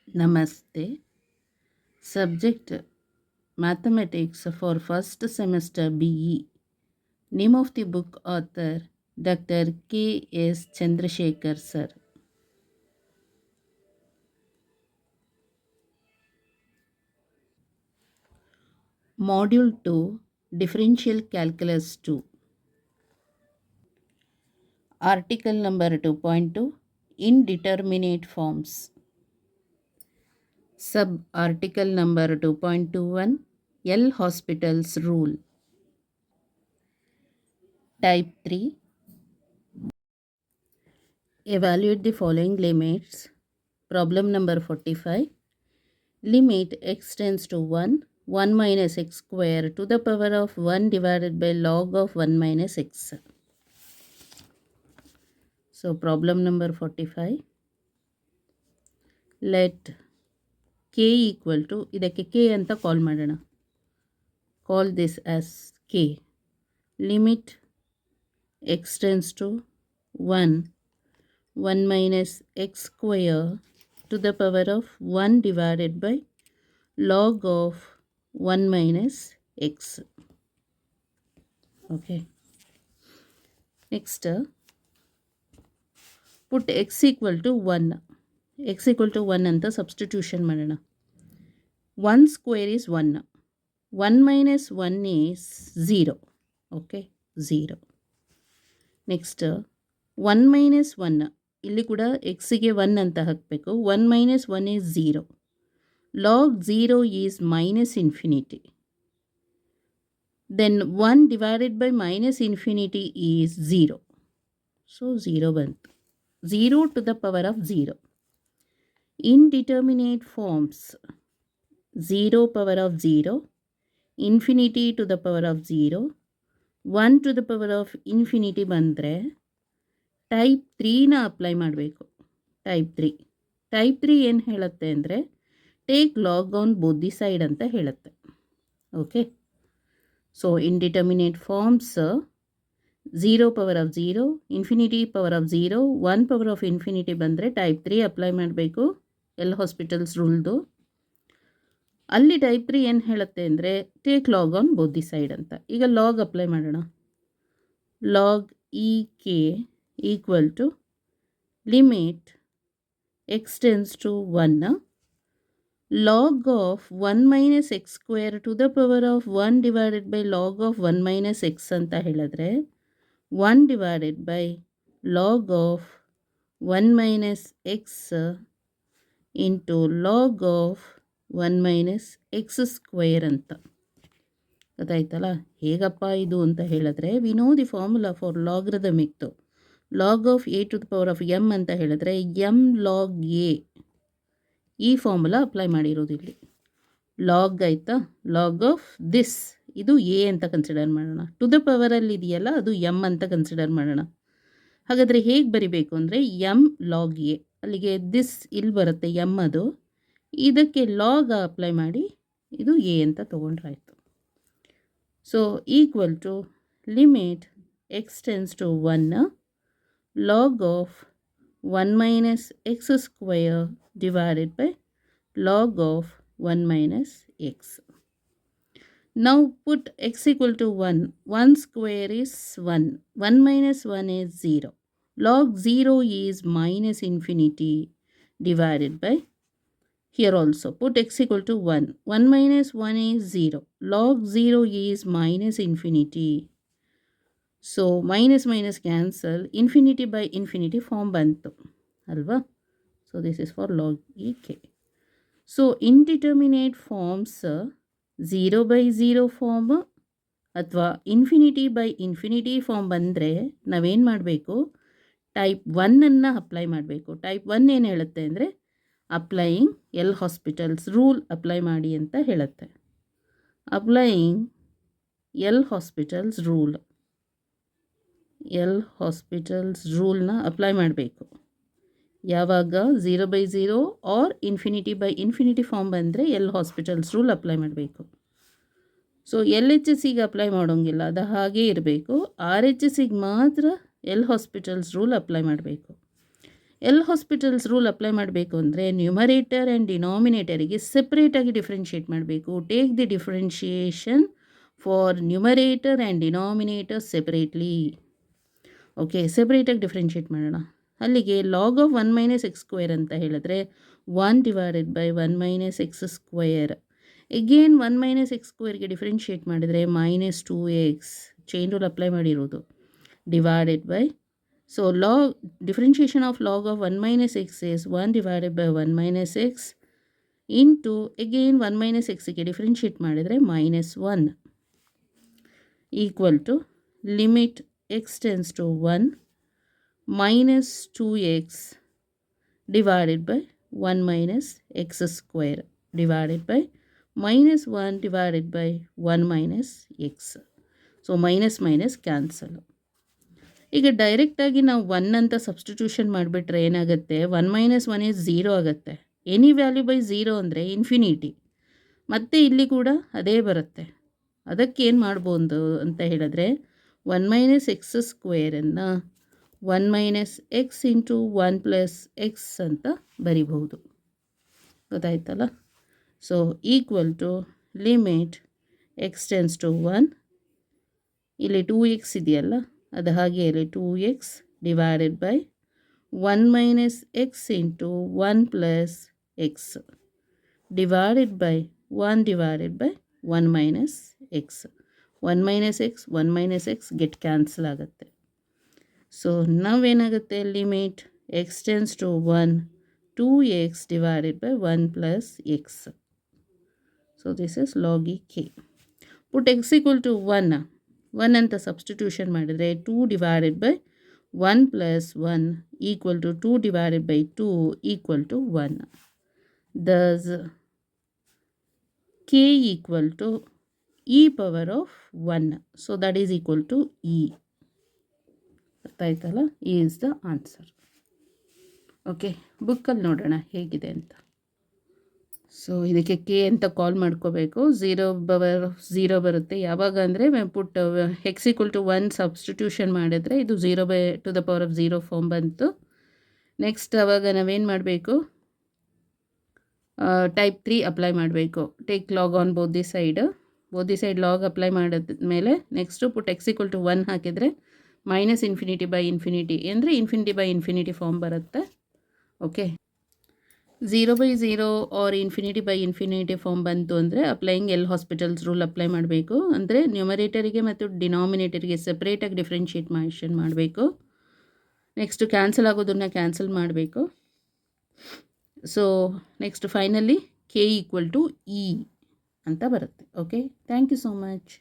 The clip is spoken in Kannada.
Namaste. Subject Mathematics for first semester BE. Name of the book author Dr. K.S. Chandrasekhar sir. Module 2 Differential Calculus 2. Article number 2.2 Indeterminate Forms. Sub article number 2.21 L Hospital's Rule. Type 3. Evaluate the following limits. Problem number 45. Limit x tends to 1, 1 minus x square to the power of 1 divided by log of 1 minus x. So problem number 45. Let k equal to, ಇದಕ್ಕೆ k ಅಂತ ಕಾಲ್ ಮಾಡೋಣ. Call this as k. Limit x tends to 1, 1 minus x square to the power of 1 divided by log of 1 minus x. Okay. Next, put x equal to 1. x equal to 1 ಅಂತ substitution ಮಾಡೋಣ. 1 square is 1. 1 minus 1 is 0. Okay, 0. Next, 1 minus 1. ಇಲ್ಲಿ ಕೂಡ xಗೆ 1 ಅಂತ ಹಾಕಬೇಕು. 1 minus 1 is 0. Log 0 is minus infinity. Then 1 divided by minus infinity is 0. So 0 ಬಂತು. 0 to the power of 0. Indeterminate forms. 0 power of 0, infinity to the power of 0, 1 to the power of infinity ಬಂದರೆ ಟೈಪ್ 3ನ ಅಪ್ಲೈ ಮಾಡಬೇಕು. ಟೈಪ್ 3. ಟೈಪ್ 3 ಏನು ಹೇಳುತ್ತೆ ಅಂದರೆ take log on both the side ಅಂತ ಹೇಳುತ್ತೆ. Okay, so indeterminate forms 0 power of 0, infinity power of 0, 1 power of infinity ಬಂದರೆ ಟೈಪ್ 3 ಅಪ್ಲೈ ಮಾಡಬೇಕು. ಎಲ್ ಹಾಸ್ಪಿಟಲ್ಸ್ ರೂಲ್ದು. ಅಲ್ಲಿ ಟೈಪ್ 3 ಏನು ಹೇಳುತ್ತೆ ಅಂದರೆ take log on both the side ಅಂತ. ಈಗ ಲಾಗ್ ಅಪ್ಲೈ ಮಾಡೋಣ. Log e k equal to limit x tends to 1, log of 1 minus x square to the power of 1 divided by log of 1 minus x ಅಂತ ಹೇಳಿದ್ರೆ 1 divided by log of 1 minus x into log of 1 minus x square ಅಂತ. ಗೊತ್ತಾಯ್ತಲ್ಲ ಹೇಗಪ್ಪ ಇದು ಅಂತ ಹೇಳಿದ್ರೆ we know the formula for ಲಾಗ್ರಿದಮಿಕ್ದು. Log of a to the power of m ಅಂತ ಹೇಳಿದ್ರೆ ಎಮ್ ಲಾಗ್ ಎ, ಈ ಫಾರ್ಮುಲಾ ಅಪ್ಲೈ ಮಾಡಿರೋದು ಇಲ್ಲಿ. ಲಾಗ್ ಆಯಿತಾ, ಲಾಗ್ ಆಫ್ ದಿಸ್ ಇದು ಎ ಅಂತ ಕನ್ಸಿಡರ್ ಮಾಡೋಣ. ಟು ದ ಪವರಲ್ಲಿ ಇದೆಯಲ್ಲ ಅದು ಎಮ್ ಅಂತ ಕನ್ಸಿಡರ್ ಮಾಡೋಣ. ಹಾಗಾದರೆ ಹೇಗೆ ಬರಿಬೇಕು ಅಂದರೆ ಎಮ್ ಲಾಗ್ ಎ, ಅಲ್ಲಿಗೆ ದಿಸ್ ಇಲ್ಲಿ ಬರುತ್ತೆ ಎಮ್, ಅದು ಇದಕ್ಕೆ ಲಾಗ್ ಅಪ್ಲೈ ಮಾಡಿ ಇದು ಎ ಅಂತ ತೊಗೊಂಡ್ರಾಯ್ತು. So equal to limit x tends to 1, log of 1 minus x square divided by log of 1 minus x. Now put x equal to 1. 1 square is 1. 1 minus 1 is 0. Log 0 is minus infinity divided by, here also put x equal to 1. 1 minus 1 is 0. Log 0 is minus infinity. So minus minus cancel. Infinity by infinity form bantu. Alva? So this is for log ek. So indeterminate forms 0 by 0 form ಅಥವಾ ಇನ್ಫಿನಿಟಿ ಬೈ ಇನ್ಫಿನಿಟಿ ಫಾರ್ಮ್ ಬಂದರೆ ನಾವೇನು ಮಾಡಬೇಕು, ಟೈಪ್ 1ಅನ್ನು ಅಪ್ಲೈ ಮಾಡಬೇಕು. ಟೈಪ್ 1 ಏನು ಹೇಳುತ್ತೆ ಅಂದರೆ applying L Hospital's rule apply ಮಾಡಿ ಅಂತ ಹೇಳುತ್ತೆ. Applying L Hospital's rule, L Hospital's ರೂಲ್ನ ಅಪ್ಲೈ ಮಾಡಬೇಕು. ಯಾವಾಗ 0 by 0 or infinity by infinity form ಬಂದರೆ ಎಲ್ ಹಾಸ್ಪಿಟಲ್ಸ್ ರೂಲ್ ಅಪ್ಲೈ ಮಾಡಬೇಕು. ಸೊ ಎಲ್ ಎಚ್ ಎಸ್ಸಿಗೆ ಅಪ್ಲೈ ಮಾಡೋಂಗಿಲ್ಲ, ಅದು ಹಾಗೇ ಇರಬೇಕು. ಆರ್ ಎಚ್ ಎಸ್ಸಿಗೆ ಮಾತ್ರ ಎಲ್ ಹಾಸ್ಪಿಟಲ್ಸ್ ರೂಲ್ ಅಪ್ಲೈ ಮಾಡಬೇಕು. ಎಲ್ ಹಾಸ್ಪಿಟಲ್ಸ್ ರೂಲ್ ಅಪ್ಲೈ ಮಾಡಬೇಕು ಅಂದರೆ ನ್ಯೂಮರೇಟರ್ ಆ್ಯಂಡ್ ಡಿನಾಮಿನೇಟರಿಗೆ ಸೆಪ್ರೇಟಾಗಿ ಡಿಫ್ರೆನ್ಷಿಯೇಟ್ ಮಾಡಬೇಕು. Take the differentiation for numerator and denominator separately. Okay, ಸೆಪ್ರೇಟಾಗಿ ಡಿಫ್ರೆನ್ಷಿಯೇಟ್ ಮಾಡೋಣ. ಅಲ್ಲಿಗೆ log of 1 minus x square ಅಂತ ಹೇಳಿದ್ರೆ 1 divided by 1 minus x square. Again 1 minus x ಸ್ಕ್ವೇರ್ಗೆ ಡಿಫ್ರೆನ್ಷಿಯೇಟ್ ಮಾಡಿದರೆ minus 2x, chain rule apply ಮಾಡಿರೋದು, divided by, so log differentiation of log of 1 minus x is 1 divided by 1 minus x into again 1 minus ಎಕ್ಸ್ಗೆ ಡಿಫ್ರೆನ್ಷಿಯೇಟ್ ಮಾಡಿದರೆ minus 1 equal to limit x tends to 1 minus 2x divided by 1 minus x square divided by minus 1 divided by 1 minus x. So minus minus cancel. ಈಗ ಡೈರೆಕ್ಟಾಗಿ ನಾವು 1 ಅಂತ ಸಬ್ಸ್ಟಿಟ್ಯೂಷನ್ ಮಾಡಿಬಿಟ್ರೆ ಏನಾಗುತ್ತೆ, 1 ಮೈನಸ್ 1 ಇಸ್ 0 ಆಗುತ್ತೆ. ಎನಿ ವ್ಯಾಲ್ಯೂ ಬೈ 0 ಅಂದರೆ ಇನ್ಫಿನಿಟಿ. ಮತ್ತು ಇಲ್ಲಿ ಕೂಡ ಅದೇ ಬರುತ್ತೆ. ಅದಕ್ಕೇನು ಮಾಡ್ಬೋದು ಅಂತ ಹೇಳಿದ್ರೆ 1 ಮೈನಸ್ ಎಕ್ಸ್ ಸ್ಕ್ವೇರನ್ನು 1 minus x into 1 plus x ಅಂತ ಬರಿಬಹುದು. ಗೊತ್ತಾಯ್ತಲ್ಲ? So equal to limit x tends to 1, ಇಲ್ಲಿ 2x ಇದೆಯಲ್ಲ ಅದು ಹಾಗೆ ಇಲ್ಲಿ 2x divided by 1 minus x into 1 plus x divided by 1 divided by 1 minus x. 1 minus x 1 minus x get cancel ಆಗುತ್ತೆ. ಸೊ ನಾವೇನಾಗುತ್ತೆ, limit x tends to 1 2x divided by 1 plus X. So this is log e k. Put x equal to 1 ಅಂತ ಸಬ್ಸ್ಟಿಟ್ಯೂಷನ್ ಮಾಡಿದರೆ 2 divided by 1 plus 1 equal to 2 divided by 2 equal to 1. Thus k equal to e power of 1. So that is equal to e. ಅರ್ಥ ಆಯ್ತಲ್ಲ? Is the answer. ಓಕೆ, ಬುಕ್ಕಲ್ಲಿ ನೋಡೋಣ ಹೇಗಿದೆ ಅಂತ. ಸೊ ಇದಕ್ಕೆ ಕೆ ಅಂತ ಕಾಲ್ ಮಾಡ್ಕೋಬೇಕು. 0/0 ಬರುತ್ತೆ. ಯಾವಾಗ ಅಂದರೆ put x equal to 1 substitution ಮಾಡಿದ್ರೆ ಇದು 0/0 ಫಾರ್ಮ್ ಬಂತು. ನೆಕ್ಸ್ಟ್ ಅವಾಗ ನಾವೇನು ಮಾಡಬೇಕು, ಟೈಪ್ 3 ಅಪ್ಲೈ ಮಾಡಬೇಕು. Take log on both the side log apply ಮಾಡಿದ್ಮೇಲೆ next put x equal to 1 ಹಾಕಿದರೆ ಮೈನಸ್ ಇನ್ಫಿನಿಟಿ ಬೈ ಇನ್ಫಿನಿಟಿ ಅಂದರೆ ಇನ್ಫಿನಿಟಿ ಬೈ ಇನ್ಫಿನಿಟಿ ಫಾರ್ಮ್ ಬರುತ್ತೆ. Okay, 0/0 or infinity by infinity form ಬಂತು ಅಂದರೆ applying L Hospital's rule apply ಮಾಡಬೇಕು. ಅಂದರೆ ನ್ಯೂಮರೇಟರಿಗೆ ಮತ್ತು ಡಿನಾಮಿನೇಟರಿಗೆ ಸೆಪ್ರೇಟಾಗಿ ಡಿಫ್ರೆನ್ಷಿಯೇಟ್ ಮಾಡಬೇಕು. ನೆಕ್ಸ್ಟು ಕ್ಯಾನ್ಸಲ್ ಆಗೋದನ್ನು ಕ್ಯಾನ್ಸಲ್ ಮಾಡಬೇಕು. So next finally K equal to E ಅಂತ ಬರುತ್ತೆ. Okay, thank you so much.